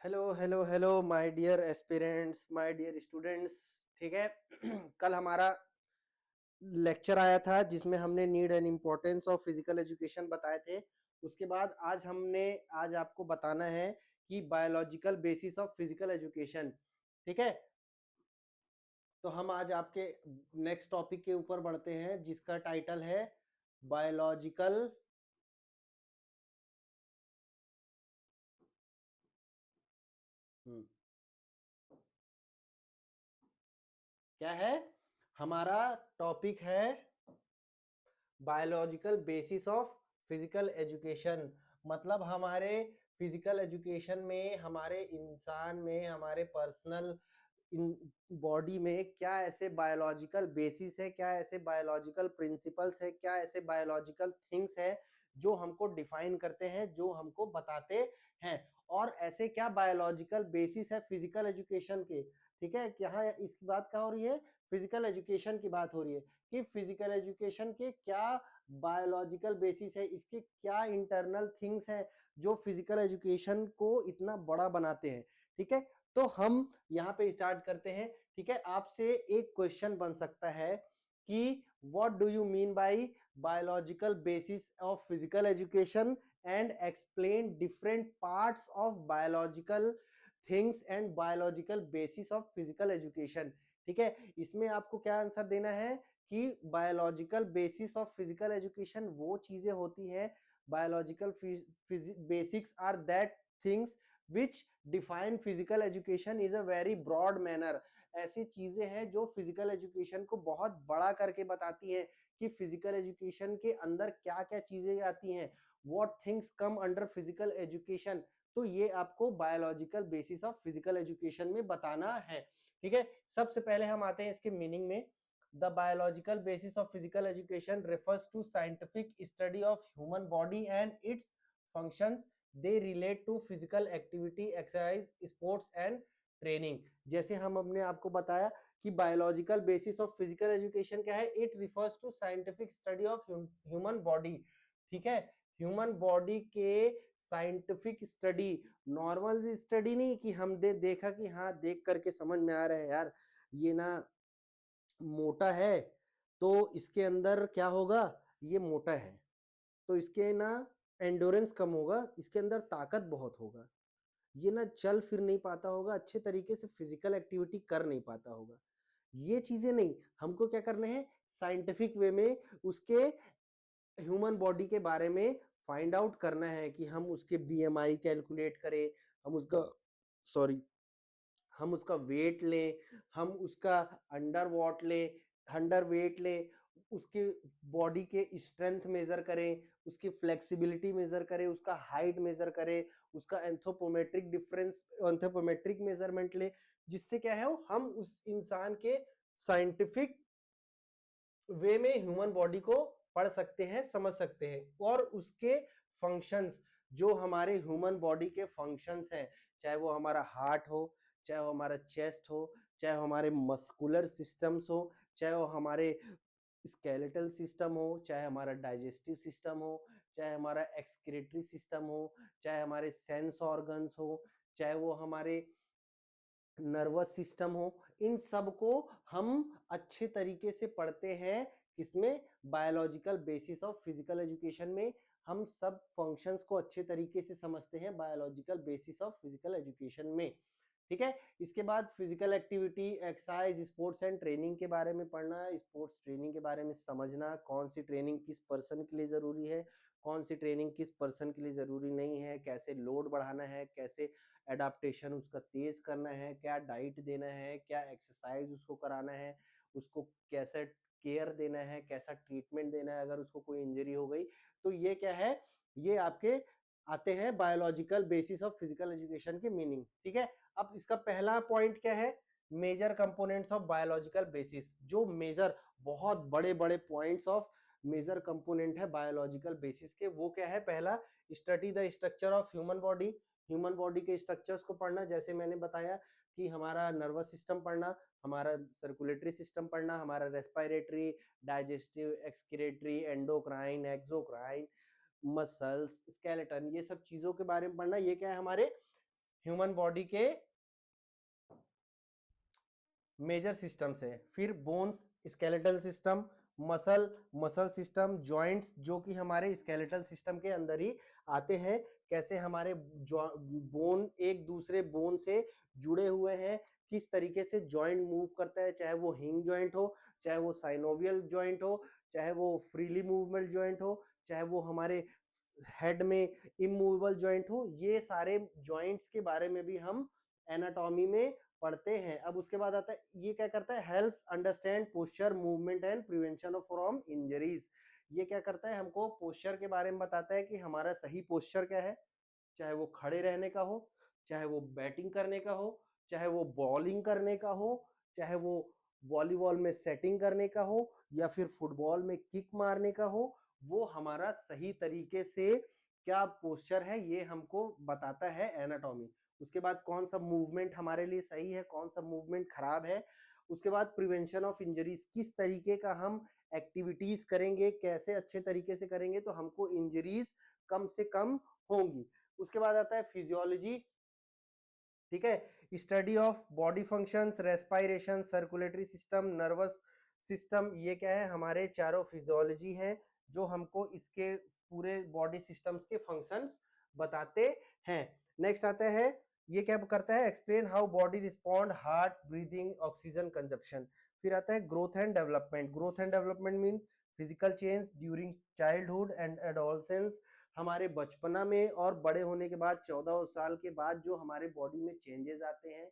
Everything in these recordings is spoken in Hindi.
Hello hello hello my dear aspirants, my dear students. ठीक है। कल हमारा लेक्चर आया था जिसमें हमने need and importance of physical education बताए थे। उसके बाद आज आपको बताना है कि biological basis of physical education. ठीक है। तो हम आज आपके नेक्स्ट टॉपिक के ऊपर बढ़ते हैं जिसका टाइटल है बायोलॉजिकल क्या है हमारा टॉपिक है biological basis of physical education. मतलब हमारे फिजिकल एजुकेशन में, हमारे इंसान में, हमारे पर्सनल इन बॉडी में क्या ऐसे बायोलॉजिकल बेसिस है, क्या ऐसे बायोलॉजिकल प्रिंसिपल्स है, क्या ऐसे बायोलॉजिकल थिंग्स है जो हमको डिफाइन करते हैं, जो हमको बताते हैं। और ऐसे क्या बायोलॉजिकल बेसिस है फिजिकल एजुकेशन के। ठीक है। यहाँ इसकी बात क्या हो रही है, फिजिकल एजुकेशन की बात हो रही है कि फिजिकल एजुकेशन के क्या बायोलॉजिकल बेसिस है, इसके क्या इंटरनल थिंग्स हैं जो फिजिकल एजुकेशन को इतना बड़ा बनाते हैं। ठीक है। तो हम यहाँ पे स्टार्ट करते हैं। ठीक है। आपसे एक क्वेश्चन बन सकता है कि what do you mean by biological basis of physical education and explain different parts of biological things and biological basis of physical education. ठीक है। इसमें आपको क्या आंसर देना है कि biological basis of physical education वो चीजें होती है, biological basics are that things which define physical education is a very broad manner. ऐसी चीजें हैं जो फिजिकल एजुकेशन को बहुत बड़ा करके बताती हैं कि फिजिकल एजुकेशन के अंदर क्या क्या चीजें आती हैं, what things come under physical education. तो ये आपको biological basis of physical education में बताना है। ठीक है। सबसे पहले हम आते हैं इसके मीनिंग में। The biological basis of physical education refers to scientific study of human body and its functions. They relate to physical activity, exercise, sports and training. जैसे हम हमने आपको बताया कि biological basis of physical education क्या है, it refers to scientific study of human body. ठीक है। ह्यूमन बॉडी के साइंटिफिक स्टडी, नॉर्मल स्टडी नहीं कि हम देखा कि हाँ देख करके समझ में आ रहा है यार ये ना मोटा है तो इसके अंदर क्या होगा, ये मोटा है तो इसके ना एंडोरेंस कम होगा, इसके अंदर ताकत बहुत होगा, ये ना चल फिर नहीं पाता होगा, अच्छे तरीके से फिजिकल एक्टिविटी कर नहीं पाता होगा। ये चीजें नहीं, हमको क्या करना है, साइंटिफिक वे में उसके ह्यूमन बॉडी के बारे में फाइंड आउट करना है कि हम उसके बीएमआई कैलकुलेट करें, हम उसका सॉरी हम उसका वेट लें, हम उसका अंडर वॉट लें, अंडर वेट लें, उसके बॉडी के स्ट्रेंथ मेजर करें, उसकी फ्लेक्सिबिलिटी मेजर करें, उसका हाइट मेजर करें, उसका एंथ्रोपोमेट्रिक डिफरेंस, एंथ्रोपोमेट्रिक मेजरमेंट लें, जिससे क्या है हम उस इंसान के साइंटिफिक वे में ह्यूमन बॉडी को पढ़ सकते हैं, समझ सकते हैं। और उसके फंक्शंस, जो हमारे ह्यूमन बॉडी के फंक्शंस हैं, चाहे वो हमारा हार्ट हो, चाहे वो हमारा चेस्ट हो, चाहे वो हमारे मस्कुलर सिस्टम्स हो, चाहे वो हमारे स्केलेटल सिस्टम हो, चाहे हमारा डाइजेस्टिव सिस्टम हो, चाहे हमारा एक्सक्रीटरी सिस्टम हो, चाहे हमारे सेंस ऑर्गन्स हो, चाहे वो हमारे नर्वस सिस्टम हो, इन सब को हम अच्छे तरीके से पढ़ते हैं किसमें, biological basis of physical education में। हम सब फंक्शंस को अच्छे तरीके से समझते हैं biological basis of physical education में। ठीक है। इसके बाद physical activity, exercise, sports and training के बारे में पढ़ना, स्पोर्ट्स ट्रेनिंग के बारे में समझना, कौन सी ट्रेनिंग किस पर्सन के लिए जरूरी है, कौन सी ट्रेनिंग किस पर्सन के लिए जरूरी नहीं है, कैसे लोड बढ़ाना है, कैसे एडाप्टेशन उसका तेज करना है, क्या डाइट देना है, क्या एक्सरसाइज उसको कराना है, उसको कैसे केयर देना है, कैसा ट्रीटमेंट देना है अगर उसको कोई इंजरी हो गई। तो ये क्या है, ये आपके आते हैं biological basis of physical education के मीनिंग। ठीक है। अब इसका पहला पॉइंट क्या है, major components of biological basis. जो मेजर बहुत बड़े बड़े पॉइंट्स ऑफ मेजर कंपोनेंट है बायोलॉजिकल बेसिस के, वो क्या है, पहला study the structure of human body. Human body के स्ट्रक्चर्स को पढ़ना, जैसे मैंने बताया कि हमारा नर्वस सिस्टम पढ़ना, हमारा सर्कुलेटरी सिस्टम पढ़ना, हमारा respiratory, digestive, excretory, endocrine, exocrine, muscles, skeleton, ये सब चीजों के बारे में पढ़ना। ये क्या है, हमारे ह्यूमन बॉडी के मेजर सिस्टम्स है। फिर bones, skeletal system, muscle system, joints जो कि हमारे स्केलेटल सिस्टम के अंदर ही आते हैं। कैसे हमारे बोन एक दूसरे बोन से जुड़े हुए हैं, किस तरीके से जॉइंट मूव करता है, चाहे वो हिंग जॉइंट हो, चाहे वो साइनोवियल जॉइंट हो, चाहे वो फ्रीली मूवेबल जॉइंट हो, चाहे वो हमारे हेड में इमूवेबल जॉइंट हो, ये सारे जॉइंट्स के बारे में भी हम एनाटॉमी में पढ़ते हैं। अब उसके बाद आता है, ये क्या करता है, help understand posture, movement and prevention of from injuries. ये क्या करता है, हमको पोस्चर के बारे में बताता है कि हमारा सही पोस्चर क्या है, चाहे वो खड़े रहने का हो, चाहे वो बैटिंग करने का हो, चाहे वो बॉलिंग करने का हो, चाहे वो वॉलीबॉल में सेटिंग करने का हो, या फिर फुटबॉल में किक मारने का हो, वो हमारा सही तरीके से क्या पोस्चर है ये हमको बताता है एनाटॉमी। उसके बाद कौन सा मूवमेंट हमारे लिए सही है, कौन सा मूवमेंट खराब है। उसके बाद प्रिवेंशन ऑफ इंजरीज, किस तरीके का हम एक्टिविटीज करेंगे, कैसे अच्छे तरीके से करेंगे तो हमको इंजरीज कम से कम होंगी। उसके बाद आता है फिजियोलॉजी, ठीक है, study of body functions, respiration, circulatory system, nervous system. ये क्या है, हमारे चारों फिजियोलॉजी हैं जो हमको इसके पूरे बॉडी सिस्टम्स के फंक्शंस बताते हैं। नेक्स्ट आता है, ये क्या करता है, explain how body respond, heart, breathing, oxygen consumption. फिर आता है growth and development. Growth and development mean physical change during childhood and adolescence, हमारे बचपना में और बड़े होने के बाद 14 साल के बाद जो हमारे बॉडी में चेंजेस आते हैं,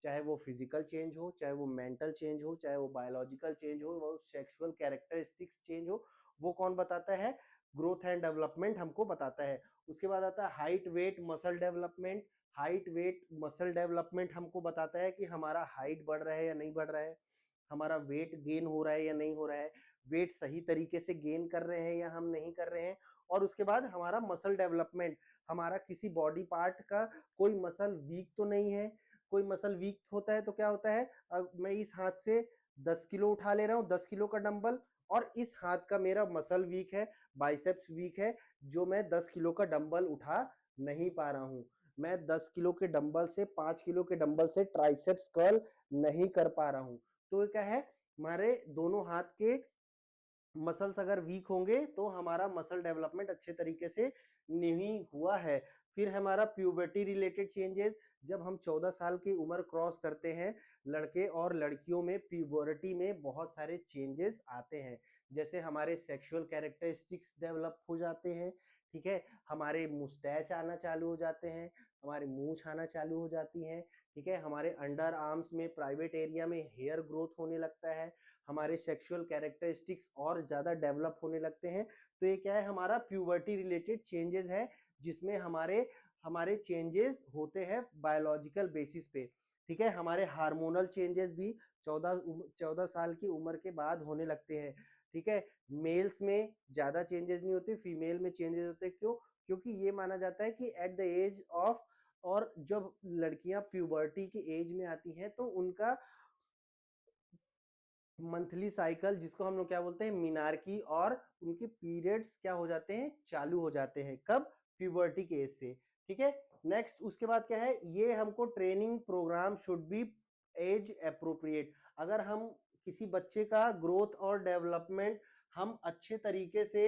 चाहे वो फिजिकल चेंज हो, चाहे वो मेंटल चेंज हो, चाहे वो बायोलॉजिकल चेंज हो, वो सेक्सुअल कैरेक्टरिस्टिक्स चेंज हो, वो कौन बताता है, ग्रोथ एंड डेवलपमेंट हमको बताता है। उसके बाद आता है height, weight, muscle development. Height, weight, muscle development हमको बताता है कि हमारा हाइट बढ़ रहा है या नहीं बढ़ रहा है, हमारा वेट गेन हो रहा है या नहीं हो रहा है, वेट सही तरीके से गेन कर रहे हैं या हम नहीं कर रहे हैं। और उसके बाद हमारा मसल डेवलपमेंट, हमारा किसी बॉडी पार्ट का कोई मसल वीक तो नहीं है। कोई मसल वीक होता है तो क्या होता है, मैं इस हाथ से 10 किलो उठा ले रहा हूँ, 10 किलो का डंबल, और इस हाथ का मेरा मसल वीक है, बाइसेप्स वीक है, जो मैं 10 किलो का डंबल उठा नहीं पा रहा हूँ। मैं 10 किलो के डंबल से 5 किलो के डंबल से ट्राइसेप्स कर्ल नहीं कर पा रहा हूँ। तो क्या है, हमारे दोनों हाथ के मसल्स अगर वीक होंगे तो हमारा मसल डेवलपमेंट अच्छे तरीके से नहीं हुआ है। फिर हमारा प्यूबर्टी रिलेटेड चेंजेस, जब हम 14 साल की उम्र क्रॉस करते हैं, लड़के और लड़कियों में प्यूबर्टी में बहुत सारे चेंजेस आते हैं। जैसे हमारे सेक्सुअल कैरेक्टरिस्टिक्स डेवलप हो जाते हैं, ठीक है, हमारे मुस्टैच आना चालू हो जाते हैं, हमारे मूंछ आना चालू हो जाती हैं, ठीक है, हमारे अंडर आर्म्स में प्राइवेट एरिया में हेयर ग्रोथ होने लगता है, हमारे सेक्सुअल कैरेक्टरिस्टिक्स और ज्यादा डेवलप होने लगते हैं। तो ये क्या है, हमारा प्यूबर्टी रिलेटेड चेंजेस है, जिसमें हमारे हमारे चेंजेस होते हैं बायोलॉजिकल बेसिस पे, ठीक है। हमारे हार्मोनल चेंजेस भी 14 साल की उम्र के बाद होने लगते हैं, ठीक है। मेल्स में ज्यादा चेंजेस नहीं होते, फीमेल में चेंजेस होते हैं। क्यों? क्योंकि ये माना जाता है कि एट द एज ऑफ, और जब लड़कियां प्यूबर्टी की एज में आती हैं तो उनका मंथली साइकिल, जिसको हम लोग क्या बोलते हैं, मीनार्की, और उनके पीरियड्स क्या हो जाते हैं, चालू हो जाते हैं। कब? प्यूबर्टी के एज से, ठीक है। नेक्स्ट उसके बाद क्या है, ये हमको training programme should be age appropriate. अगर हम किसी बच्चे का ग्रोथ और डेवलपमेंट हम अच्छे तरीके से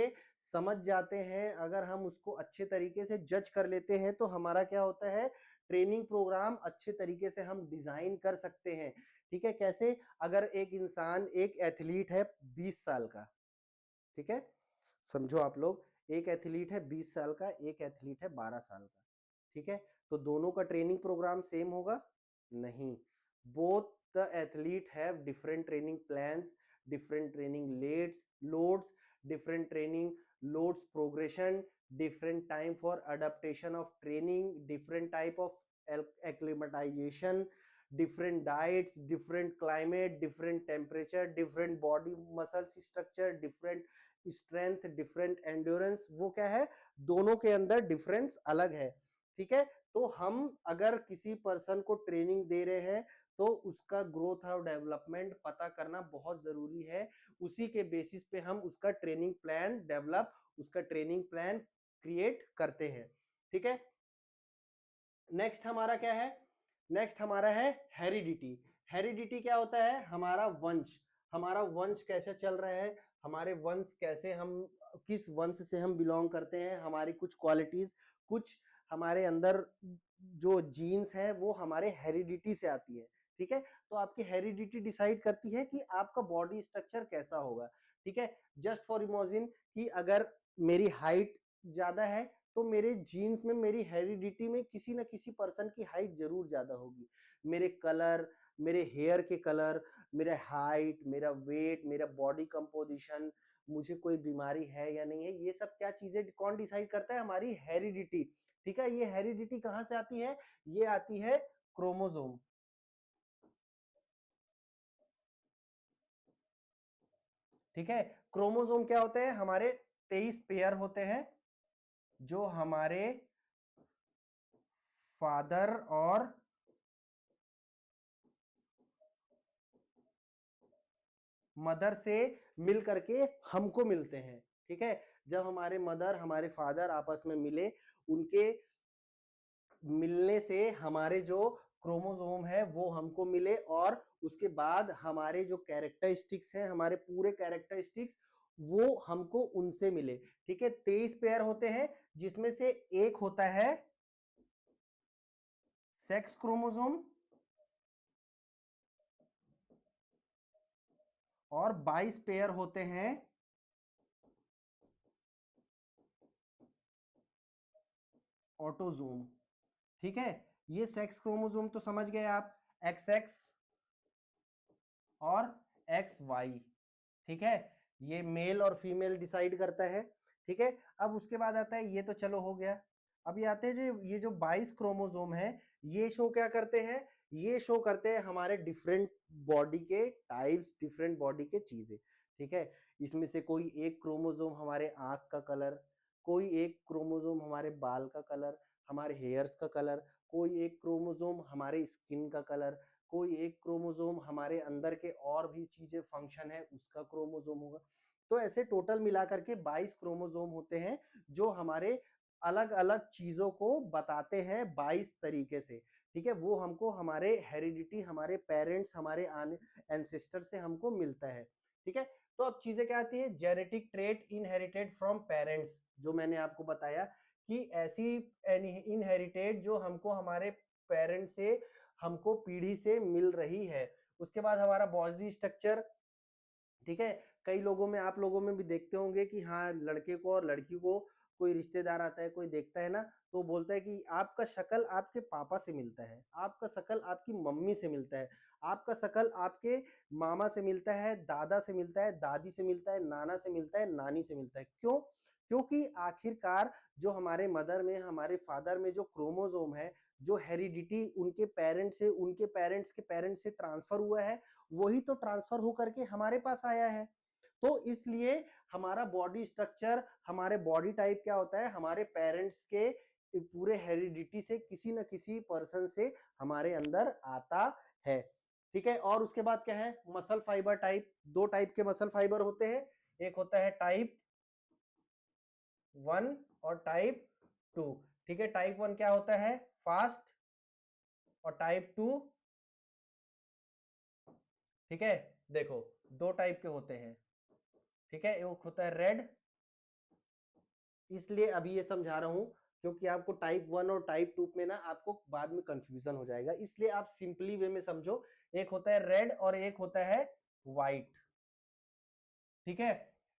समझ जाते हैं, अगर हम उसको अच्छे तरीके से जज कर लेते हैं, तो हमारा क्या होता है, ट्रेनिंग प्रोग्राम अच्छे तरीके से हम डिजाइन कर सकते हैं, ठीक है। कैसे? अगर एक इंसान, एक एथलीट है 20 साल का, ठीक है, समझो आप लोग, एक एथलीट है 20 साल का, एक एथलीट है 12 साल का, ठीक है, तो दोनों का ट्रेनिंग प्रोग्राम सेम होगा? नहीं। Both the athlete have different training plans, different training loads, different training loads progression, different time for adaptation of training, different type of acclimatization, different diets, different climate, different temperature, different body muscle structure, different strength, different endurance। वो क्या है, दोनों के अंदर डिफरेंस अलग है, ठीक है। तो हम अगर किसी पर्सन को ट्रेनिंग दे रहे हैं तो उसका ग्रोथ और डेवलपमेंट पता करना बहुत जरूरी है। उसी के बेसिस पे हम उसका ट्रेनिंग प्लान डेवलप, उसका ट्रेनिंग प्लान क्रिएट करते हैं, ठीक है। नेक्स्ट हमारा क्या है? नेक्स्ट हमारा है हेरिडिटी। हेरिडिटी क्या होता है? हमारा वंश। हमारा वंश कैसे चल रहा है, हमारे वंश कैसे, हम किस वंश से हम बिलोंग करते हैं, हमारी कुछ क्वालिटीज, कुछ हमारे अंदर जो जीन्स है वो हमारे हेरिडिटी से आती है। ठीक है, तो आपकी हेरिडिटी डिसाइड करती है कि आपका बॉडी स्ट्रक्चर कैसा होगा। ठीक है, जस्ट फॉर इमेजिन कि अगर मेरी हाइट ज्यादा है तो मेरे जीन्स में, मेरी हेरिडिटी में किसी ना किसी पर्सन की हाइट जरूर ज्यादा होगी। मेरे कलर, मेरे हेयर के कलर, मेरा हाइट, मेरा वेट, मेरा बॉडी कंपोजिशन, मुझे कोई बीमारी है या नहीं है, ये सब क्या चीजें कौन डिसाइड करता है? हमारी हेरिडिटी। ठीक है, ये हेरिडिटी कहां से आती है? ये आती है क्रोमोसोम। ठीक है, क्रोमोसोम क्या होते हैं? हमारे 23 पेयर होते हैं जो हमारे फादर और मदर से मिल करके हमको मिलते हैं। ठीक है, जब हमारे मदर, हमारे फादर आपस में मिले, उनके मिलने से हमारे जो क्रोमोसोम है वो हमको मिले, और उसके बाद हमारे जो कैरेक्टरिस्टिक्स हैं, हमारे पूरे कैरेक्टरिस्टिक्स वो हमको उनसे मिले। ठीक है, 23 पेयर होते हैं जिसमें से एक होता है सेक्स क्रोमोसोम और 22 पेयर होते हैं ऑटोजोम। ठीक है, ये सेक्स क्रोमोसोम तो समझ गए आप, एक्स एक्स और एक्स वाई। ठीक है, ये मेल और फीमेल डिसाइड करता है। ठीक है, अब उसके बाद आता है, ये तो चलो हो गया। अब ये आते हैं जो ये जो 22 क्रोमोसोम है, ये शो क्या करते हैं? ये शो करते हैं हमारे डिफरेंट बॉडी के टाइप्स, डिफरेंट बॉडी के चीजें। ठीक है, इसमें से कोई एक क्रोमोसोम हमारे आंख का कलर, कोई एक क्रोमोसोम हमारे बाल का कलर, हमारे हेयर्स का कलर, कोई एक क्रोमोसोम हमारे स्किन का कलर, कोई एक क्रोमोसोम हमारे अंदर के और भी चीजें फंक्शन है उसका क्रोमोसोम होगा। तो ऐसे टोटल मिलाकर के 22 क्रोमोसोम होते हैं जो हमारे अलग अलग चीजों को बताते हैं 22 तरीके से। ठीक है, वो हमको हमारे हेरिडिटी, हमारे पेरेंट्स, हमारे एंसेस्टर से हमको मिलता है। ठीक है, तो अब चीजें क्या आती है? Genetic trait inherited from parents, जो मैंने आपको बताया कि ऐसी इनहेरिटेड जो हमको हमारे पेरेंट्स से, हमको पीढ़ी से मिल रही है। उसके बाद हमारा बॉडी स्ट्रक्चर। ठीक है, कई लोगों में, आप लोगों में भी देखते होंगे कि हाँ, लड़के को और लड़की को कोई रिश्तेदार आता है, कोई देखता है ना, तो बोलता है कि आपका शक्ल आपके पापा से मिलता है, आपका शक्ल आपकी मम्मी से मिलता है, आपका शक्ल आपके मामा से मिलता है, दादा से मिलता है, दादी से मिलता है, नाना से मिलता है, नानी से मिलता है। क्यों? क्योंकि आखिरकार जो हमारे मदर में, हमारे फादर में जो क्रोमोसोम है, जो हेरिडिटी उनके पेरेंट्स से, उनके पेरेंट्स के पेरेंट्स से ट्रांसफर हुआ है, वही तो ट्रांसफर होकर के हमारे पास आया है। तो इसलिए हमारा बॉडी स्ट्रक्चर, हमारे बॉडी टाइप क्या होता है? हमारे पेरेंट्स के पूरे हेरिडिटी से, किसी न किसी पर्सन से हमारे अंदर आता है। ठीक है, और उसके बाद क्या है? Muscle fibre type. दो टाइप के मसल फाइबर होते हैं, एक होता है टाइप 1 और टाइप 2। ठीक है, टाइप 1 क्या होता है? फास्ट। और टाइप 2, ठीक है, देखो दो टाइप के होते हैं। ठीक है, एक होता है रेड, इसलिए अभी ये समझा रहा हूं क्योंकि आपको टाइप 1 और टाइप 2 में ना आपको बाद में कंफ्यूजन हो जाएगा, इसलिए आप सिंपली वे में समझो। एक होता है रेड और एक होता है व्हाइट। ठीक है,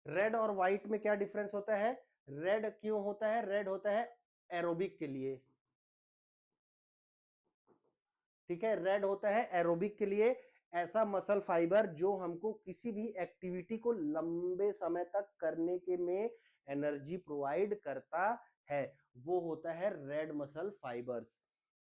रेड और व्हाइट में क्या डिफरेंस होता है? रेड क्यों होता है? रेड होता है एरोबिक के लिए। ठीक है, रेड होता है एरोबिक के लिए, ऐसा मसल फाइबर जो हमको किसी भी एक्टिविटी को लंबे समय तक करने के में एनर्जी प्रोवाइड करता है, वो होता है रेड मसल फाइबर्स।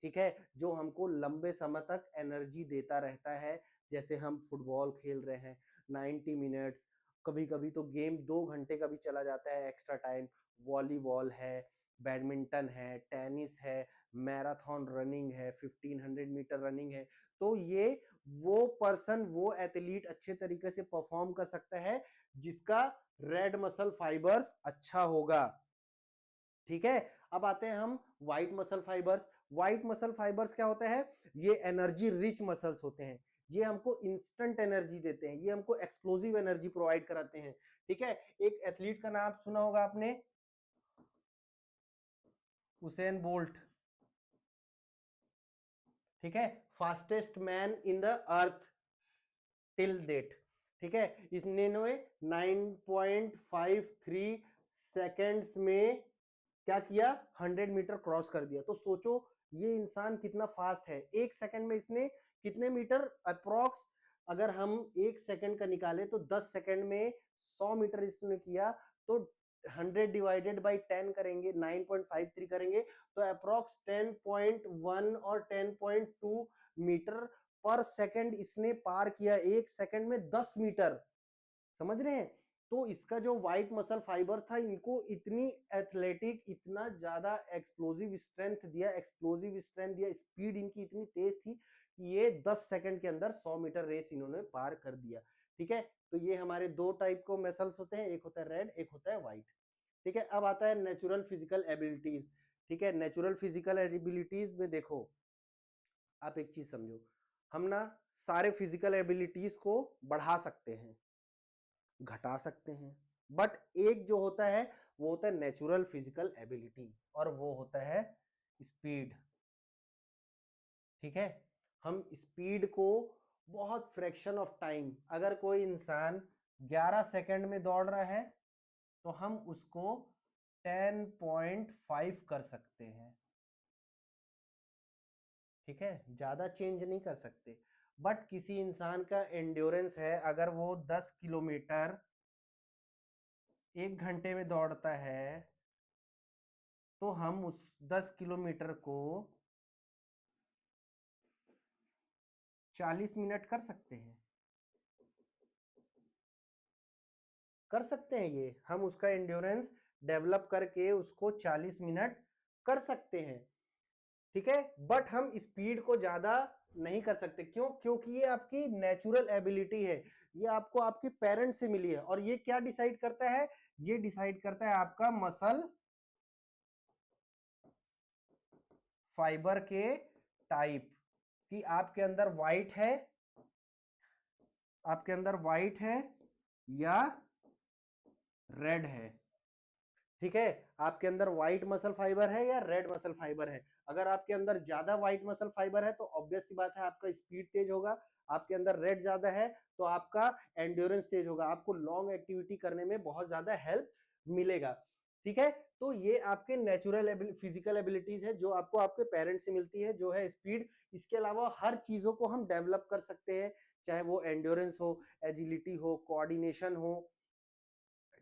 ठीक है, जो हमको लंबे समय तक एनर्जी देता रहता है। जैसे हम फुटबॉल खेल रहे हैं 90 मिनट्स, कभी कभी तो गेम 2 घंटे का भी चला जाता है एक्स्ट्रा टाइम। वॉलीबॉल है, बैडमिंटन है, टेनिस है, मैराथन रनिंग है, 1500 मीटर रनिंग है। तो ये वो पर्सन, वो एथलीट अच्छे तरीके से परफॉर्म कर सकता है जिसका रेड मसल फाइबर्स अच्छा होगा। ठीक है, अब आते हैं हम white muscle fibres. White muscle fibres क्या होता है? ये एनर्जी रिच मसल्स होते हैं, ये हमको इंस्टेंट एनर्जी देते हैं, ये हमको एक्सप्लोसिव एनर्जी प्रोवाइड कराते हैं। ठीक है, एक एथलीट का नाम सुना होगा आपने, उसेन बोल्ट। ठीक है, fastest man in the earth till date. ठीक है, इसने 9.53 सेकेंड्स में क्या किया? 100 मीटर क्रॉस कर दिया। तो सोचो ये इंसान कितना फास्ट है। एक सेकंड में इसने कितने मीटर अप्रोक्स, अगर हम एक सेकंड का निकाले तो 10 सेकंड में 100 मीटर इसने किया, तो 100 डिवाइडेड बाई 10 करेंगे, 9.53 करेंगे, तो अप्रोक्स 10.1 और 10.2 मीटर पर सेकंड इसने पार किया। एक सेकंड में 10 मीटर, समझ रहे हैं? तो इसका जो व्हाइट मसल फाइबर था, इनको इतनी एथलेटिक, इतना ज्यादा एक्सप्लोसिव स्ट्रेंथ दिया, स्पीड इनकी इतनी तेज थी कि ये 10 सेकंड के अंदर 100 मीटर रेस इन्होंने पार कर दिया। ठीक है, तो ये हमारे दो टाइप को मसल्स होते हैं, एक होता है रेड, एक होता है व्हाइट। ठीक है, अब आता है नेचुरल फिजिकल एबिलिटीज। ठीक है, नेचुरल फिजिकल एबिलिटीज में देखो, आप एक चीज समझो, हम ना सारे फिजिकल एबिलिटीज को बढ़ा सकते हैं, घटा सकते हैं, बट एक जो होता है वो होता है नेचुरल फिजिकल एबिलिटी, और वो होता है स्पीड। ठीक है, हम स्पीड को बहुत फ्रैक्शन ऑफ टाइम, अगर कोई इंसान 11 सेकंड में दौड़ रहा है तो हम उसको 10.5 कर सकते हैं। ठीक है, ज्यादा चेंज नहीं कर सकते। बट किसी इंसान का एंड्योरेंस है, अगर वो 10 किलोमीटर 1 घंटे में दौड़ता है, तो हम उस 10 किलोमीटर को 40 मिनट कर सकते हैं। कर सकते हैं, ये हम उसका एंड्योरेंस डेवलप करके उसको 40 मिनट कर सकते हैं। ठीक है, बट हम स्पीड को ज्यादा नहीं कर सकते। क्यों? क्योंकि ये आपकी नेचुरल एबिलिटी है, ये आपको आपके पेरेंट्स से मिली है। और ये क्या डिसाइड करता है? ये डिसाइड करता है आपका मसल फाइबर के टाइप, कि आपके अंदर व्हाइट है, आपके अंदर व्हाइट है या रेड है। ठीक है, आपके अंदर व्हाइट मसल फाइबर है या रेड मसल फाइबर है। अगर आपके अंदर ज्यादा व्हाइट मसल फाइबर है तो ऑब्वियस सी बात है आपका स्पीड तेज होगा, आपके अंदर रेड ज्यादा है तो आपका एंड्योरेंस तेज होगा, आपको लॉन्ग एक्टिविटी करने में बहुत ज्यादा हेल्प मिलेगा। ठीक है, तो ये आपके नेचुरल फिजिकल एबिलिटीज है जो आपको आपके पेरेंट्स से मिलती है, जो है स्पीड। इसके अलावा हर चीजों को हम डेवलप कर सकते हैं, चाहे वो एंड्योरेंस हो, एजिलिटी हो, कोऑर्डिनेशन हो,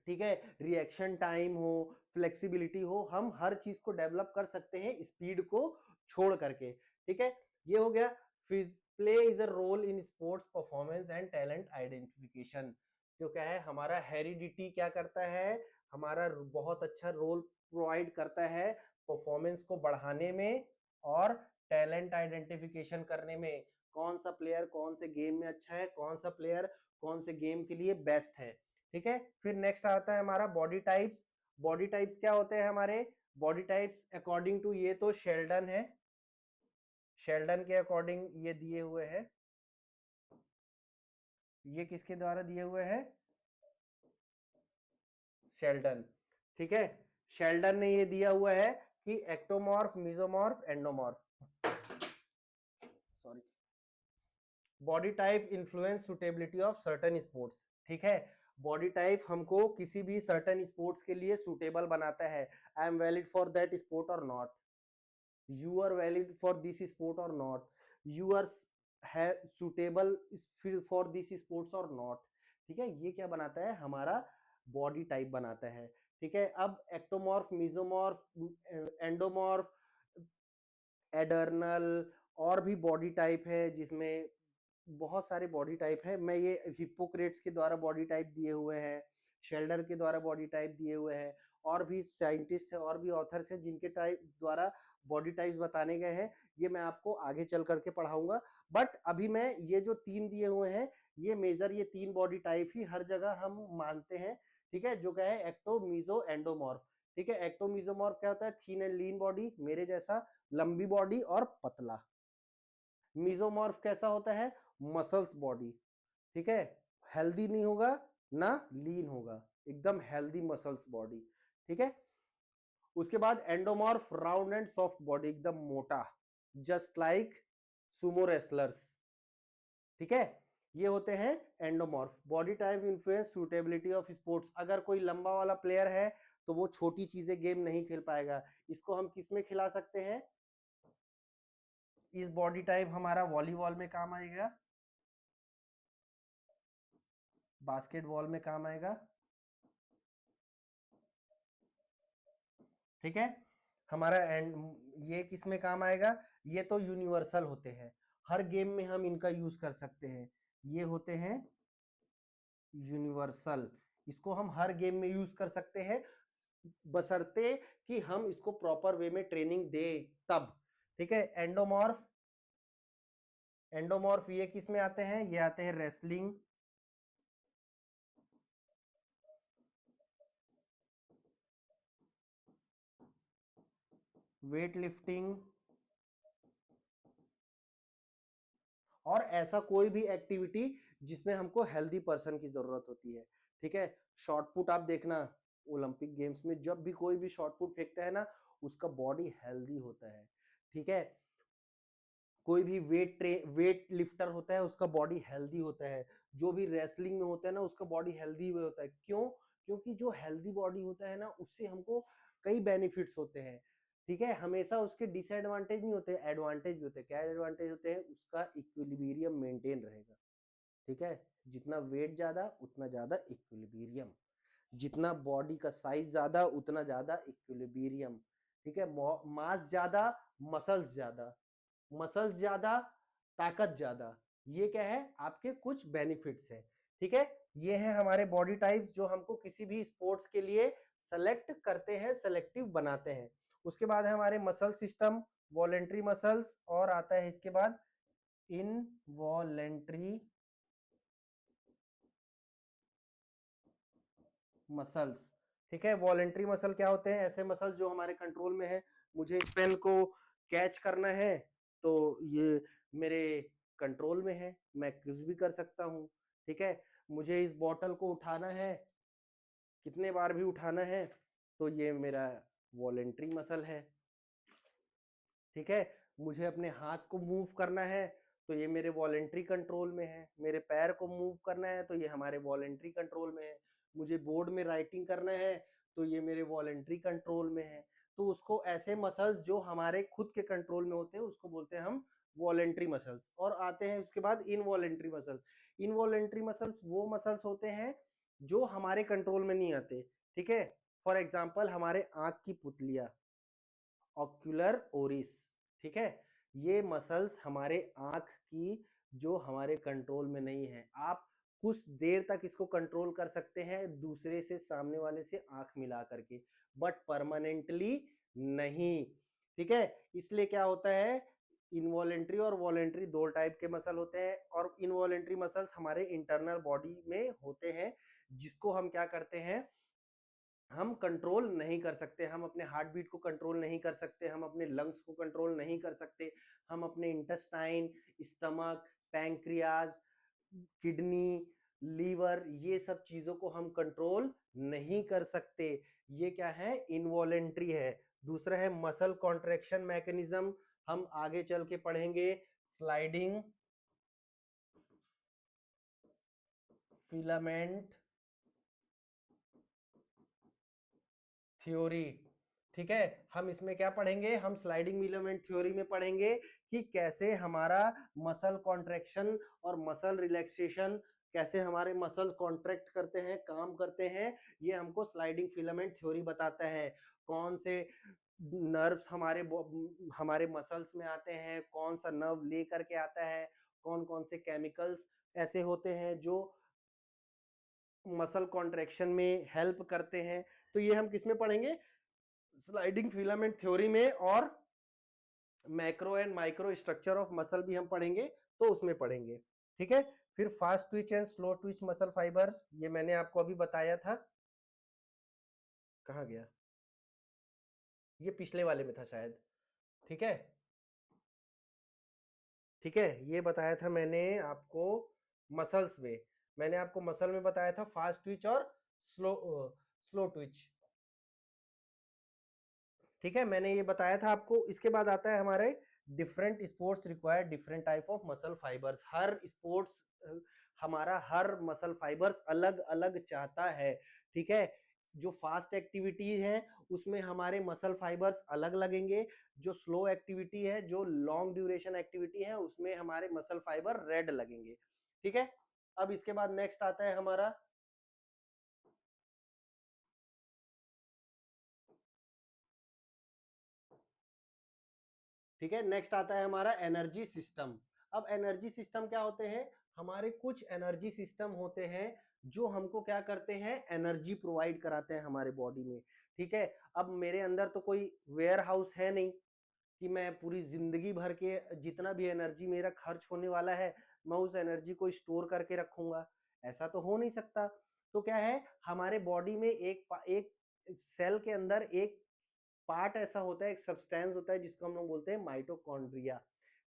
ठीक है, रिएक्शन टाइम हो, फ्लेक्सिबिलिटी हो, हम हर चीज को डेवलप कर सकते हैं स्पीड को छोड़ करके। ठीक है, ये हो गया play is a role in sports performance and talent identification. जो क्या है, हमारा हेरिडिटी क्या करता है, हमारा बहुत अच्छा रोल प्रोवाइड करता है परफॉर्मेंस को बढ़ाने में और टैलेंट आइडेंटिफिकेशन करने में। कौन सा प्लेयर कौन से गेम में अच्छा है, कौन सा प्लेयर कौन से गेम के लिए बेस्ट है। ठीक है, फिर नेक्स्ट आता है हमारा बॉडी टाइप्स। बॉडी टाइप्स क्या होते हैं हमारे? बॉडी टाइप्स अकॉर्डिंग टू, ये तो शेल्डन है, शेल्डन के अकॉर्डिंग ये दिए हुए हैं, ये किसके द्वारा दिए हुए हैं? शेल्डन। ठीक है, शेल्डन ने ये दिया हुआ है कि ectomorph, mesomorph, endomorph. Sorry, body type influence suitability of certain sports. ठीक है, बॉडी टाइप हमको किसी भी सर्टेन स्पोर्ट्स के लिए सुटेबल बनाता है। I am valid for that sport or not, you are valid for this sport or not, you are suitable for this sports or not. ठीक है, ये क्या बनाता है? हमारा बॉडी टाइप बनाता है। ठीक है, अब एक्टोमॉर्फ, मेसोमॉर्फ, एंडोमॉर्फ, एडर्नल, और भी बॉडी टाइप है, जिसमें बहुत सारे बॉडी टाइप है। मैं ये हिप्पोक्रेट्स के द्वारा बॉडी टाइप दिए हुए हैं, शेल्डर के द्वारा बॉडी टाइप दिए हुए हैं, और भी साइंटिस्ट है और भी ऑथर्स हैं जिनके टाइप द्वारा बॉडी टाइप्स बताने गए हैं। ये मैं आपको आगे चल करके पढ़ाऊंगा, बट अभी मैं ये जो 3 दिए हुए हैं, ये मेजर, ये 3 बॉडी टाइप ही हर जगह हम मानते हैं। ठीक है, जो क्या है? Ecto, meso, endomorph. ठीक है। एक्टोमेसोमॉर्फ क्या होता है? थीन एंड लीन बॉडी, मेरे जैसा लंबी बॉडी और पतला। मेसोमॉर्फ कैसा होता है? मसल्स बॉडी, ठीक है, हेल्दी नहीं होगा ना लीन होगा, एकदम हेल्दी मसल्स बॉडी, ठीक है। उसके बाद endomorph, round and soft body, एकदम मोटा, जस्ट लाइक सुमो रेसलर्स, ठीक है। ये होते हैं endomorph. Body type influence suitability of sports. अगर कोई लंबा वाला प्लेयर है तो वो छोटी चीजें गेम नहीं खेल पाएगा। इसको हम किस में खिला सकते हैं? इस बॉडी टाइप हमारा वॉलीबॉल में काम आएगा, बास्केटबॉल में काम आएगा, ठीक है। हमारा एंड ये किस में काम आएगा? ये तो यूनिवर्सल होते हैं, हर गेम में हम इनका यूज कर सकते हैं। ये होते हैं यूनिवर्सल, इसको हम हर गेम में यूज कर सकते हैं, बशर्ते कि हम इसको प्रॉपर वे में ट्रेनिंग दे तब, ठीक है। एंडोमॉर्फ, एंडोमॉर्फ ये किस में आते हैं? ये आते हैं रेसलिंग, वेट लिफ्टिंग, और ऐसा कोई भी एक्टिविटी जिसमें हमको हेल्दी पर्सन की जरूरत होती है, ठीक है। शॉर्ट पुट आप देखना, ओलंपिक गेम्स में जब भी कोई भी शॉर्ट पुट फेंकता है ना, उसका बॉडी हेल्दी होता है, ठीक है। कोई भी वेट लिफ्टर होता है, उसका बॉडी हेल्दी होता है। जो भी रेसलिंग में होता है ना, उसका बॉडी हेल्दी होता है। क्यों? क्योंकि जो हेल्दी बॉडी होता है ना, उससे हमको कई बेनिफिट्स होते हैं, ठीक है। हमेशा उसके डिसएडवांटेज नहीं होते, एडवांटेज भी होते हैं। क्या एडवांटेज होते हैं? उसका इक्विलिब्रियम मेंटेन रहेगा, ठीक है। जितना वेट ज्यादा उतना ज्यादा इक्विलिब्रियम, जितना बॉडी का साइज ज्यादा उतना ज्यादा इक्विलिब्रियम, ठीक है। मास ज्यादा, मसल्स ज्यादा, मसल्स ज्यादा, ताकत ज्यादा। ये क्या है? आपके कुछ बेनिफिट्स है, ठीक है। ये है हमारे बॉडी टाइप्स जो हमको किसी भी स्पोर्ट्स के लिए सेलेक्ट करते हैं, सेलेक्टिव बनाते हैं। उसके बाद है हमारे मसल सिस्टम, वॉलेंट्री मसल्स, और आता है इसके बाद इनवॉलेंट्री मसल्स, ठीक है। वॉलेंट्री मसल क्या होते हैं? ऐसे मसल जो हमारे कंट्रोल में है। मुझे इस पेन को कैच करना है तो ये मेरे कंट्रोल में है, मैं कुछ भी कर सकता हूँ, ठीक है। मुझे इस बॉटल को उठाना है, कितने बार भी उठाना है, तो ये मेरा वॉलेंट्री मसल है, ठीक है। मुझे अपने हाथ को मूव करना है तो ये मेरे वॉलेंट्री कंट्रोल में है। मेरे पैर को मूव करना है तो ये हमारे वॉलेंट्री कंट्रोल में है। मुझे बोर्ड में राइटिंग करना है तो ये मेरे वॉलेंट्री कंट्रोल में है। तो उसको ऐसे मसल्स जो हमारे खुद के कंट्रोल में होते हैं उसको बोलते हैं हम वॉलेंट्री मसल्स। और आते हैं उसके बाद इनवॉलेंट्री मसल्स। इनवॉलेंट्री मसल्स वो मसल्स होते हैं जो हमारे कंट्रोल में नहीं आते, ठीक है। फॉर एग्जाम्पल हमारे आंख की पुतलियां, ऑक्यूलर ओरिस, ठीक है। ये मसल्स हमारे आंख की जो हमारे कंट्रोल में नहीं है। आप कुछ देर तक इसको कंट्रोल कर सकते हैं दूसरे से, सामने वाले से आंख मिला करके, बट परमानेंटली नहीं, ठीक है। इसलिए क्या होता है, इनवॉलेंट्री और वॉलेंट्री दो टाइप के मसल होते हैं। और इनवॉलेंट्री मसल्स हमारे इंटरनल बॉडी में होते हैं, जिसको हम क्या करते हैं, हम कंट्रोल नहीं कर सकते। हम अपने हार्ट बीट को कंट्रोल नहीं कर सकते, हम अपने लंग्स को कंट्रोल नहीं कर सकते, हम अपने intestine, stomach, pancreas, kidney, liver, ये सब चीजों को हम कंट्रोल नहीं कर सकते। ये क्या है? इनवॉलेंट्री है। दूसरा है मसल कॉन्ट्रैक्शन मैकेनिज्म, हम आगे चल के पढ़ेंगे। स्लाइडिंग फिलामेंट थ्योरी, ठीक है। हम इसमें क्या पढ़ेंगे? हम स्लाइडिंग फिलामेंट थ्योरी में पढ़ेंगे कि कैसे हमारा मसल कॉन्ट्रैक्शन और मसल रिलैक्सेशन, कैसे हमारे मसल कॉन्ट्रैक्ट करते हैं, काम करते हैं। ये हमको स्लाइडिंग फिलामेंट थ्योरी बताता है। कौन से नर्व्स हमारे मसल्स में आते हैं, कौन सा नर्व ले करके आता है, कौन कौन से केमिकल्स ऐसे होते हैं जो मसल कॉन्ट्रैक्शन में हेल्प करते हैं। तो ये हम किस में पढ़ेंगे? स्लाइडिंग फिलामेंट थ्योरी में। और macro and micro structure of muscle भी हम पढ़ेंगे, तो उसमें पढ़ेंगे, ठीक है। फिर fast Twitch and slow Twitch muscle fibre, ये मैंने आपको अभी बताया था। कहाँ गया? ये पिछले वाले में था शायद। ठीक है, ठीक है, ये बताया था मैंने आपको मसल्स में। मैंने आपको मसल में बताया था फास्ट ट्विच और स्लो स्लो ट्विच। ठीक है, मैंने ये बताया था आपको। इसके बाद आता है हमारे different sports require different type of muscle fibres. Her sports हमारा हर मसल फाइबर्स अलग अलग चाहता है। ठीक है, जो फास्ट एक्टिविटी है उसमें हमारे मसल फाइबर्स अलग लगेंगे, जो स्लो एक्टिविटी है, जो लॉन्ग ड्यूरेशन एक्टिविटी है, उसमें हमारे मसल फाइबर रेड लगेंगे। ठीक है, अब इसके बाद नेक्स्ट आता है हमारा ठीक है, नेक्स्ट आता है हमारा एनर्जी सिस्टम। अब एनर्जी सिस्टम क्या होते हैं? हमारे कुछ एनर्जी सिस्टम होते हैं जो हमको क्या करते हैं, एनर्जी प्रोवाइड कराते हैं हमारे बॉडी में। ठीक है, अब मेरे अंदर तो कोई वेयर हाउस है नहीं कि मैं पूरी जिंदगी भर के जितना भी एनर्जी मेरा खर्च होने वाला है मैं उस एनर्जी को स्टोर करके रखूंगा। ऐसा तो हो नहीं सकता। तो क्या है, हमारे बॉडी में एक सेल के अंदर एक पार्ट ऐसा होता है, एक सब्सटेंस होता है जिसको हम लोग बोलते हैं माइटोकॉन्ड्रिया।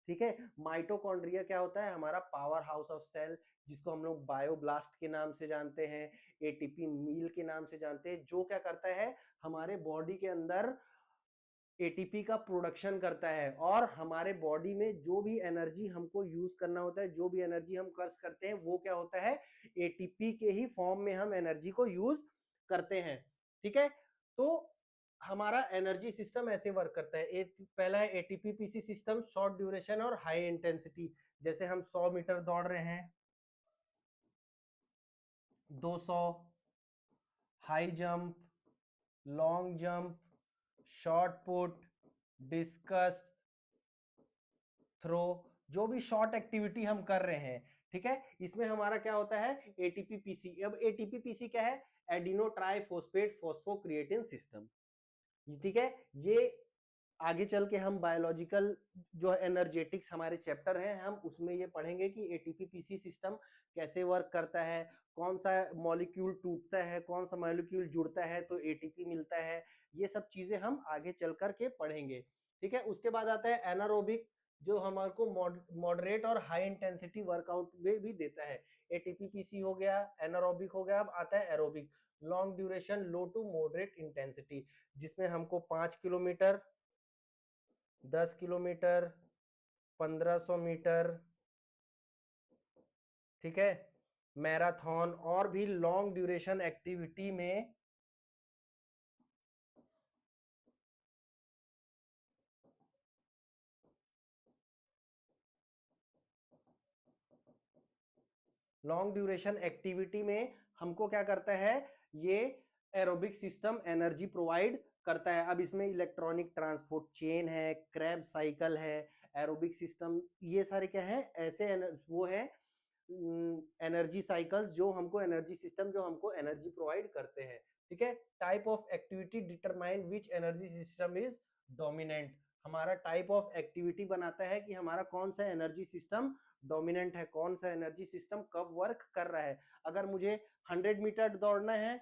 ठीक है, माइटोकॉन्ड्रिया क्या होता है? हमारा पावर हाउस ऑफ सेल, जिसको हम लोग बायोब्लास्ट के नाम से जानते हैं, एटीपी मील के नाम से जानते हैं, जो क्या करता है हमारे बॉडी के अंदर एटीपी का प्रोडक्शन करता है। और हमारे बॉडी में जो भी एनर्जी हमको यूज करना होता है, जो भी एनर्जी हम खर्च करते हैं, वो क्या होता है, एटीपी के ही फॉर्म में हम एनर्जी को यूज करते हैं। ठीक है, तो हमारा एनर्जी सिस्टम ऐसे वर्क करता है। पहला है ATP PC system, short duration और हाई इंटेंसिटी। जैसे हम 100 मीटर दौड़ रहे हैं, 200, high jump, long jump, shot put, discus throw, जो भी शॉर्ट एक्टिविटी हम कर रहे हैं। ठीक है, इसमें हमारा क्या होता है, एटीपी पीसी। अब एटीपी पीसी क्या है? Adeno triphosphate phosphocreatine system. ठीक है, ये आगे चल के हम बायोलॉजिकल जो एनर्जेटिक्स हमारे चैप्टर है, हम उसमें ये पढ़ेंगे कि एटीपी पीसी सिस्टम कैसे वर्क करता है, कौन सा मॉलिक्यूल टूटता है, कौन सा मॉलिक्यूल जुड़ता है तो एटीपी मिलता है। ये सब चीजें हम आगे चल करके पढ़ेंगे। ठीक है, उसके बाद आता है एनारोबिक, जो हमारे को मॉडरेट और हाई इंटेंसिटी वर्कआउट में भी देता है। एटीपी पीसी हो गया, एनारोबिक हो गया। अब आता है aerobic, long duration low to moderate intensity, जिसमें हमको 5 किलोमीटर, 10 किलोमीटर, 1500 मीटर, ठीक है, मैराथन और भी लॉन्ग ड्यूरेशन एक्टिविटी में लॉन्ग ड्यूरेशन एक्टिविटी में हमको क्या करता है, ये एरोबिक सिस्टम एनर्जी प्रोवाइड करता है। अब इसमें इलेक्ट्रॉनिक ट्रांसपोर्ट चेन है, क्रैब साइकिल है, एरोबिक सिस्टम, ये सारे क्या है, ऐसे वो है एनर्जी साइकिल्स जो हमको एनर्जी सिस्टम जो हमको एनर्जी प्रोवाइड करते हैं। ठीक है, type of activity determine which energy system is dominant. हमारा टाइप ऑफ एक्टिविटी बनाता है कि हमारा कौन सा एनर्जी सिस्टम डोमिनेंट है, कौन सा एनर्जी सिस्टम कब वर्क कर रहा है। अगर मुझे 100 मीटर दौड़ना है,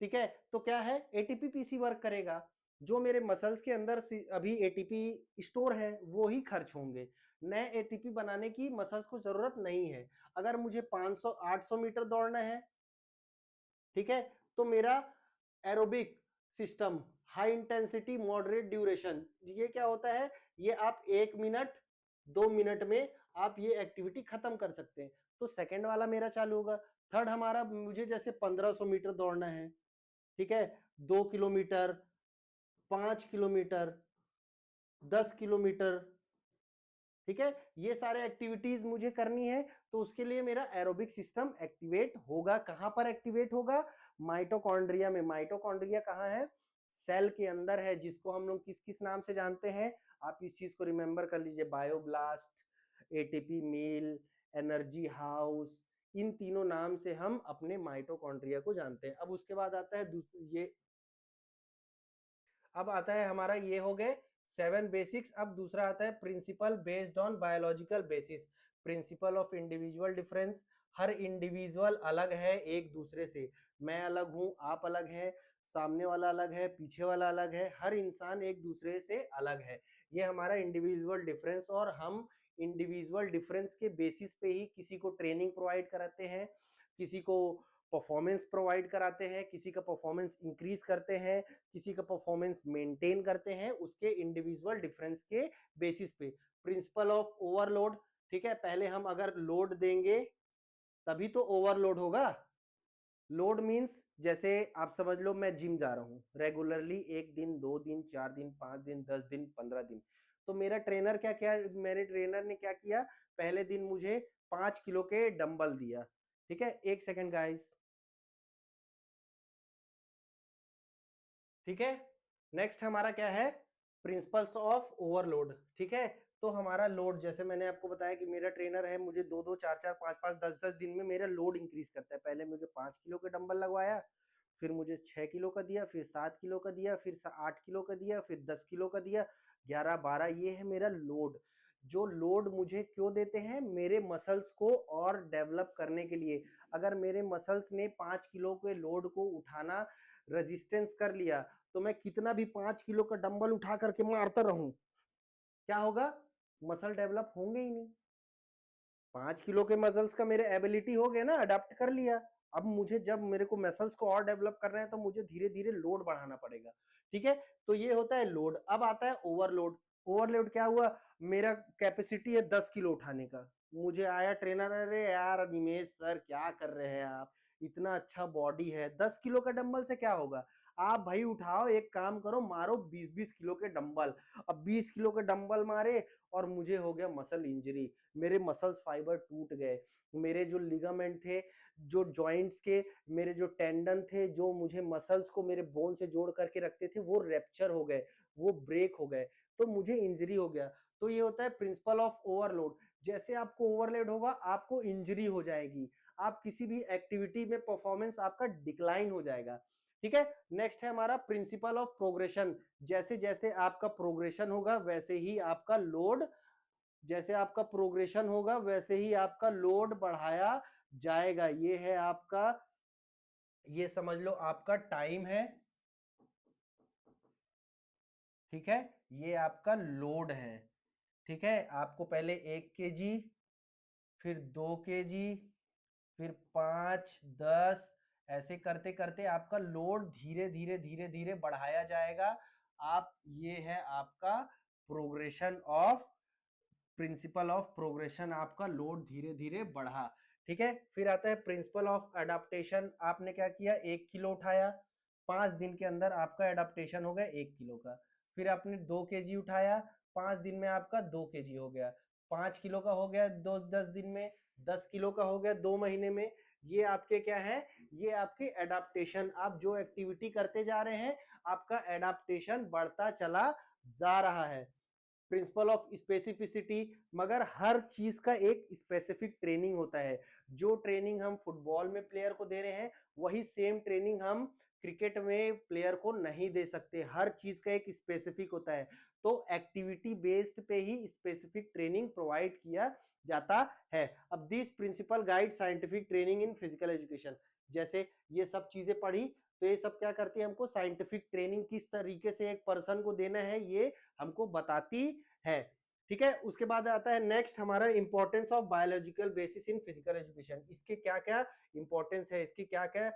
ठीक है, तो क्या है, एटीपी पीसी वर्क करेगा। जो मेरे मसल्स के अंदर अभी एटीपी स्टोर है वो ही खर्च होंगे, नए एटीपी बनाने की मसल्स को जरूरत नहीं है। अगर मुझे 500 800 मीटर दौड़ना है, ठीक है, तो मेरा aerobic system high intensity moderate duration, ये क्या होता है, ये आप 1 मिनट 2 मिनट में आप ये एक्टिविटी खत्म कर सकते हैं। तो सेकंड वाला मेरा चालू होगा। थर्ड हमारा, मुझे जैसे 1500 मीटर दौड़ना है, ठीक है, 2 किलोमीटर, 5 किलोमीटर, 10 किलोमीटर, ठीक है, ये सारे एक्टिविटीज मुझे करनी है, तो उसके लिए मेरा एरोबिक सिस्टम एक्टिवेट होगा। कहां पर एक्टिवेट होगा? माइटोकॉन्ड्रिया में। माइटोकॉन्ड्रिया कहां है? सेल के अंदर है, जिसको हम लोग किस किस नाम से जानते हैं, आप इस चीज को रिमेंबर कर लीजिए, बायोब्लास्ट, एटीपी मील, एनर्जी हाउस, इन तीनों नाम से हम अपने माइटोकॉन्ड्रिया को जानते हैं। अब उसके बाद आता है ये, अब आता है हमारा, ये हो गए 7 बेसिक्स। अब दूसरा आता है principle based on biological basis. Principle of individual difference, her individual अलग है एक दूसरे से, मैं अलग हूं, आप अलग हैं, सामने वाला अलग है, पीछे वाला अलग है, हर इंसान एक दूसरे से अलग है। ये हमारा इंडिविजुअल डिफरेंस, और हम इंडिविजुअल डिफरेंस के बेसिस पे ही किसी को ट्रेनिंग प्रोवाइड कराते हैं, किसी को परफॉर्मेंस प्रोवाइड कराते हैं, किसी का परफॉर्मेंस इंक्रीज करते हैं, किसी का परफॉर्मेंस मेंटेन करते हैं, उसके इंडिविजुअल डिफरेंस के बेसिस पे। प्रिंसिपल ऑफ ओवरलोड, ठीक है, पहले हम अगर लोड देंगे तभी तो ओवरलोड होगा। लोड मीन्स जैसे आप समझ लो मैं जिम जा रहा हूँ रेगुलरली, 1 दिन 2 दिन 4 दिन 5 दिन 10 दिन 15 दिन, तो मेरा ट्रेनर क्या क्या मेरे ट्रेनर ने क्या किया, पहले दिन मुझे 5 किलो के डंबल दिया, ठीक है, 1 सेकेंड गाइस, ठीक है। नेक्स्ट हमारा क्या है, प्रिंसिपल्स ऑफ ओवरलोड, ठीक है। तो हमारा लोड, जैसे मैंने आपको बताया कि मेरा ट्रेनर है, मुझे 2 2 4 4 5 5 10 10 दिन में मेरा लोड इंक्रीज करता है। पहले मुझे 5 किलो के डंबल लगवाया, फिर मुझे 6 किलो का दिया, फिर 7 किलो का दिया, फिर 8 किलो का दिया, फिर 10 किलो का दिया, 11 12, ये है मेरा लोड। जो लोड मुझे क्यों देते हैं, मेरे मसल्स को और डेवलप करने के लिए। अगर मेरे मसल्स ने 5 किलो के लोड को उठाना रेजिस्टेंस कर लिया, तो मैं कितना भी 5 किलो का डंबल उठा करके मारता रहूं, क्या होगा, मसल डेवलप होंगे ही नहीं। 5 किलो के मसल्स का मेरे एबिलिटी हो गया ना, अडेप्ट कर लिया। अब मुझे जब मेरे को मसल्स को और डेवलप करना है तो मुझे धीरे धीरे लोड बढ़ाना पड़ेगा, ठीक है। तो ये होता है लोड। अब आता है ओवरलोड। ओवरलोड क्या हुआ, मेरा कैपेसिटी है 10 किलो उठाने का, मुझे आया ट्रेनर, अरे यार निमेश सर क्या कर रहे हैं आप, इतना अच्छा बॉडी है, 10 किलो का डंबल से क्या होगा, आप भाई उठाओ, एक काम करो, मारो 20 20 किलो के डंबल। अब 20 किलो के डंबल मारे और मुझे हो गया मसल इंजरी, मेरे मसल्स फाइबर टूट गए, मेरे जो लिगामेंट थे, जो जॉइंट्स के, मेरे जो टेंडन थे, जो मुझे मसल्स को मेरे बोन से जोड़ करके रखते थे, वो रैप्चर हो गए, वो ब्रेक हो गए, तो मुझे इंजरी हो गया। तो ये होता है प्रिंसिपल ऑफ ओवरलोड। जैसे आपको ओवरलोड होगा आपको इंजरी हो जाएगी, आप किसी भी एक्टिविटी में परफॉर्मेंस आपका डिक्लाइन हो जाएगा, ठीक है। नेक्स्ट है हमारा प्रिंसिपल ऑफ प्रोग्रेशन। जैसे जैसे आपका प्रोग्रेशन होगा वैसे ही आपका लोड, जैसे आपका प्रोग्रेशन होगा वैसे ही आपका लोड बढ़ाया जाएगा। ये है आपका, ये समझ लो आपका टाइम है, ठीक है, ये आपका लोड है, ठीक है। आपको पहले 1 kg, फिर 2 kg, फिर 5 10, ऐसे करते करते आपका लोड धीरे धीरे धीरे धीरे बढ़ाया जाएगा। आप, ये है आपका progression of, principle of progression, आपका लोड धीरे धीरे बढ़ा, ठीक है। फिर आता है प्रिंसिपल ऑफ एडाप्टेशन। आपने क्या किया, 1 किलो उठाया, 5 दिन के अंदर आपका एडाप्टेशन हो गया 1 किलो का। फिर आपने 2 kg उठाया, 5 दिन में आपका 2 kg हो गया, 5 किलो का हो गया 10 दिन में, 10 किलो का हो गया 2 महीने में। ये आपके क्या है, ये आपके एडाप्टेशन, आप जो एक्टिविटी करते जा रहे हैं आपका एडाप्टेशन बढ़ता चला जा रहा है। प्रिंसिपल ऑफ स्पेसिफिसिटी, मगर हर चीज का एक स्पेसिफिक ट्रेनिंग होता है। जो ट्रेनिंग हम फुटबॉल में प्लेयर को दे रहे हैं वही सेम ट्रेनिंग हम क्रिकेट में प्लेयर को नहीं दे सकते, हर चीज का एक स्पेसिफिक होता है। तो एक्टिविटी बेस्ड पे ही स्पेसिफिक ट्रेनिंग प्रोवाइड किया जाता है। अब this principle guide scientific training in physical education. जैसे ये सब चीजें पढ़ी, तो ये सब क्या करती है, हमको साइंटिफिक ट्रेनिंग किस तरीके से एक पर्सन को देना है ये हमको बताती है, ठीक है। उसके बाद आता है नेक्स्ट हमारा importance of biological basis in physical education. इसके क्या क्या इंपॉर्टेंस है, इसकी क्या क्या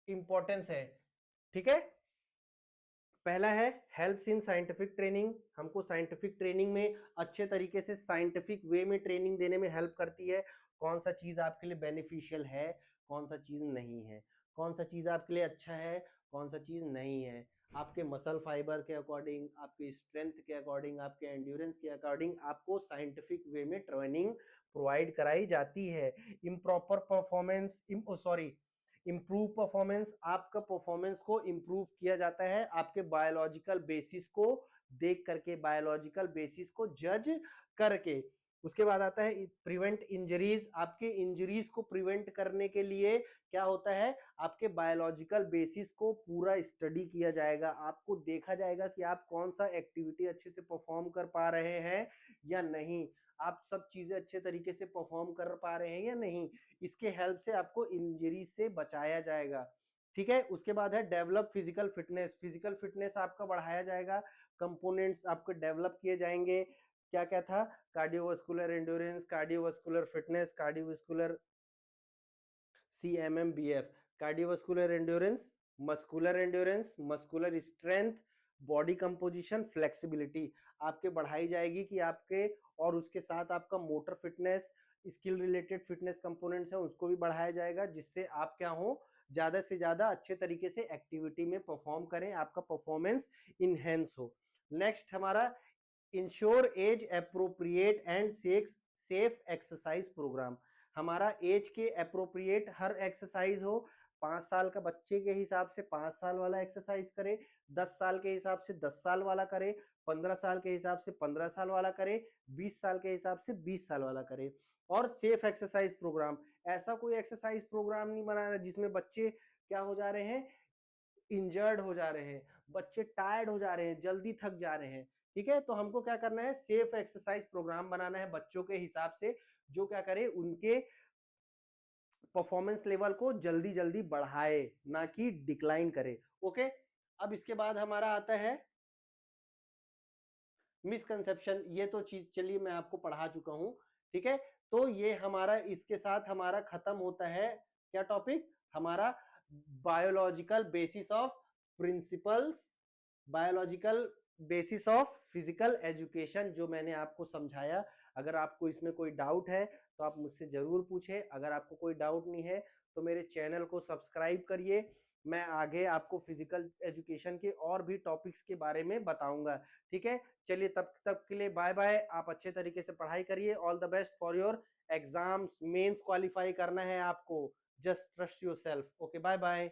इंपॉर्टेंस है, ठीक है। पहला है हेल्प्स इन साइंटिफिक ट्रेनिंग, हमको साइंटिफिक ट्रेनिंग में अच्छे तरीके से साइंटिफिक वे में ट्रेनिंग देने में हेल्प करती है। कौन सा चीज आपके लिए बेनिफिशियल है, कौन सा चीज नहीं है, कौन सा चीज आपके लिए अच्छा है, कौन सा चीज नहीं है, आपके मसल फाइबर के अकॉर्डिंग, आपके स्ट्रेंथ के अकॉर्डिंग, आपके एंड्योरेंस के अकॉर्डिंग आपको साइंटिफिक वे में ट्रेनिंग प्रोवाइड कराई जाती है। Improper performance, sorry, improve performance, आपका परफॉर्मेंस को इम्प्रूव किया जाता है आपके बायोलॉजिकल बेसिस को देख करके, बायोलॉजिकल बेसिस को जज करके। उसके बाद आता है प्रिवेंट इंजरीज, आपके इंजरीज को प्रिवेंट करने के लिए क्या होता है, आपके बायोलॉजिकल बेसिस को पूरा स्टडी किया जाएगा, आपको देखा जाएगा कि आप कौन सा एक्टिविटी अच्छे से परफॉर्म कर पा रहे हैं या नहीं, आप सब चीजें अच्छे तरीके से परफॉर्म कर पा रहे हैं या नहीं। इसके हेल्प से आपको इंजरी से बचाया जाएगा। ठीक है। उसके बाद है develop physical fitness, physical fitness आपका बढ़ाया जाएगा, कंपोनेंट्स आपके डेवलप किए जाएंगे। क्या क्या था? Cardiovascular endurance, cardiovascular fitness, cardiovascular CMMBF, cardiovascular endurance, muscular strength, body composition, flexibility आपके बढ़ाई जाएगी कि आपके, और उसके साथ आपका motor fitness, skill related fitness components है उसको भी बढ़ाया जाएगा, जिससे आप क्या हो, ज्यादा से ज्यादा अच्छे तरीके से एक्टिविटी में परफॉर्म करें, आपका परफॉर्मेंस इनहेंस हो। नेक्स्ट हमारा ensure age appropriate and safe exercise program, हमारा एज के अप्रोप्रिएट हर एक्सरसाइज हो। 5 साल का बच्चे के हिसाब से 5 साल वाला एक्सरसाइज करे, 10 साल के हिसाब से 10 साल वाला करे, 15 साल के हिसाब से 15 साल वाला करे, 20 साल के हिसाब से 20 साल वाला करे। और सेफ एक्सरसाइज प्रोग्राम, ऐसा कोई एक्सरसाइज प्रोग्राम नहीं बनाना जिसमें बच्चे क्या हो जा रहे हैं, इंजर्ड हो जा रहे हैं, बच्चे टायर्ड हो जा रहे हैं, जल्दी थक जा रहे हैं। ठीक है, तो हमको क्या करना है, सेफ एक्सरसाइज प्रोग्राम बनाना है बच्चों के हिसाब से, जो क्या करे, उनके परफॉर्मेंस लेवल को जल्दी जल्दी बढ़ाए, ना कि डिक्लाइन करे। ओके, अब इसके बाद हमारा आता है मिसकंसेप्शन, ये तो चीज चलिए मैं आपको पढ़ा चुका हूं। ठीक है, तो ये हमारा इसके साथ हमारा खत्म होता है क्या टॉपिक, हमारा biological basis of principles, biological basis of physical education, जो मैंने आपको समझाया। अगर आपको इसमें कोई डाउट है तो आप मुझसे जरूर पूछें, अगर आपको कोई डाउट नहीं है तो मेरे चैनल को सब्सक्राइब करिए, मैं आगे आपको फिजिकल एजुकेशन के और भी टॉपिक्स के बारे में बताऊंगा। ठीक है, चलिए तब तक के लिए बाय बाय, आप अच्छे तरीके से पढ़ाई करिए, all the best for your exams, mains qualify करना है आपको, just trust yourself. Okay, bye bye.